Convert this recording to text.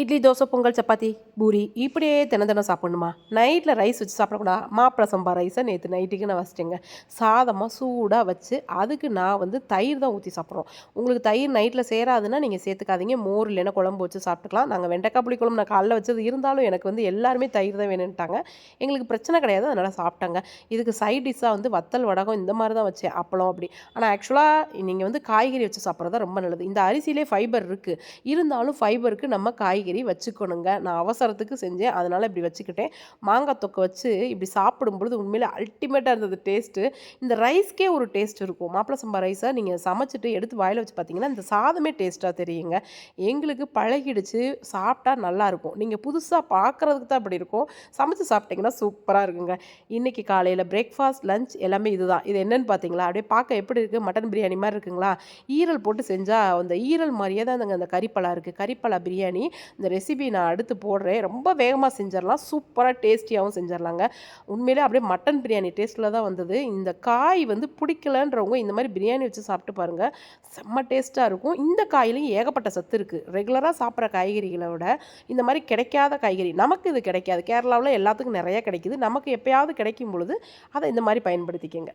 இட்லி, தோசை, பொங்கல், சப்பாத்தி, பூரி இப்படியே தினம் தினம் சாப்பிட்ணுமா? நைட்டில் ரைஸ் வச்சு சாப்பிடக்கூடாது. மாப்பிள சம்பா ரைஸை நேற்று நைட்டுக்கு நான் வச்சிட்டேங்க. சாதமாக சூடாக வச்சு அதுக்கு நான் தயிர் தான் ஊற்றி சாப்பிட்றோம். உங்களுக்கு தயிர் நைட்டில் சேராதுன்னா நீங்கள் சேர்த்துக்காதீங்க. மோர் இல்லைன்னா குழம்பு வச்சு சாப்பிட்டுக்கலாம். நாங்கள் வெண்டைக்காய் புளி குழம்பு நான் காலைல வச்சது இருந்தாலும் எனக்கு எல்லாருமே தயிர் தான் வேணும்ட்டாங்க. எங்களுக்கு பிரச்சனை கிடையாது, அதனால் சாப்பிட்டாங்க. இதுக்கு சைட் டிஷ்ஷாக வத்தல் வடகம் இந்த மாதிரி தான் வச்சேன், அப்பளம் அப்படி. ஆனால் ஆக்சுவலாக நீங்கள் காய்கறி வச்சு சாப்பிட்றது தான் ரொம்ப நல்லது. இந்த அரிசியிலே ஃபைபர் இருக்குது, இருந்தாலும் ஃபைபருக்கு நம்ம காய்கறி வச்சுக்கணுங்க. நான் அவசரத்துக்கு செஞ்சேன், அதனால் இப்படி வச்சுக்கிட்டேன். மாங்காய் தொக்கை வச்சு இப்படி சாப்பிடும்பொழுது உண்மையிலே அல்டிமேட்டாக இருந்தது டேஸ்ட்டு. இந்த ரைஸ்க்கே ஒரு டேஸ்ட் இருக்கும். மாப்பிள சம்பா ரைஸை நீங்கள் சமைச்சிட்டு எடுத்து வாயில் வச்சு பார்த்தீங்கன்னா இந்த சாதமே டேஸ்ட்டாக தெரியுங்க. எங்களுக்கு பழகிடுச்சு, சாப்பிட்டா நல்லாயிருக்கும். நீங்கள் புதுசாக பார்க்குறதுக்கு தான் அப்படி இருக்கும், சமைச்சு சாப்பிட்டிங்கன்னா சூப்பராக இருக்குங்க. இன்றைக்கி காலையில் பிரேக்ஃபாஸ்ட், லஞ்ச் எல்லாமே இதுதான். இது என்னென்னு பார்த்தீங்களா? அப்படியே பார்க்க எப்படி இருக்குது? மட்டன் பிரியாணி மாதிரி இருக்குங்களா? ஈரல் போட்டு செஞ்சால் அந்த ஈரல் மாதிரியே தான் அந்த கறிப்பலா இருக்குது. கறிப்பலா பிரியாணி. இந்த ரெசிபி நான் அடுத்து போடுறேன். ரொம்ப வேகமாக செஞ்சிடலாம், சூப்பராக டேஸ்டியாகவும் செஞ்சிடலாங்க. உண்மையிலே அப்படியே மட்டன் பிரியாணி டேஸ்ட்டில் தான் வந்தது. இந்த காய் பிடிக்கலன்றவங்க இந்த மாதிரி பிரியாணி வச்சு சாப்பிட்டு பாருங்கள், செம்ம டேஸ்ட்டாக இருக்கும். இந்த காயிலையும் ஏகப்பட்ட சத்து இருக்குது. ரெகுலராக சாப்பிட்ற காய்கறிகளை விட இந்த மாதிரி கிடைக்காத காய்கறி நமக்கு இது கிடைக்காது. கேரளாவில் எல்லாத்துக்கும் நிறைய கிடைக்குது. நமக்கு எப்போயாவது கிடைக்கும் பொழுது அதை இந்த மாதிரி பயன்படுத்திக்கங்க.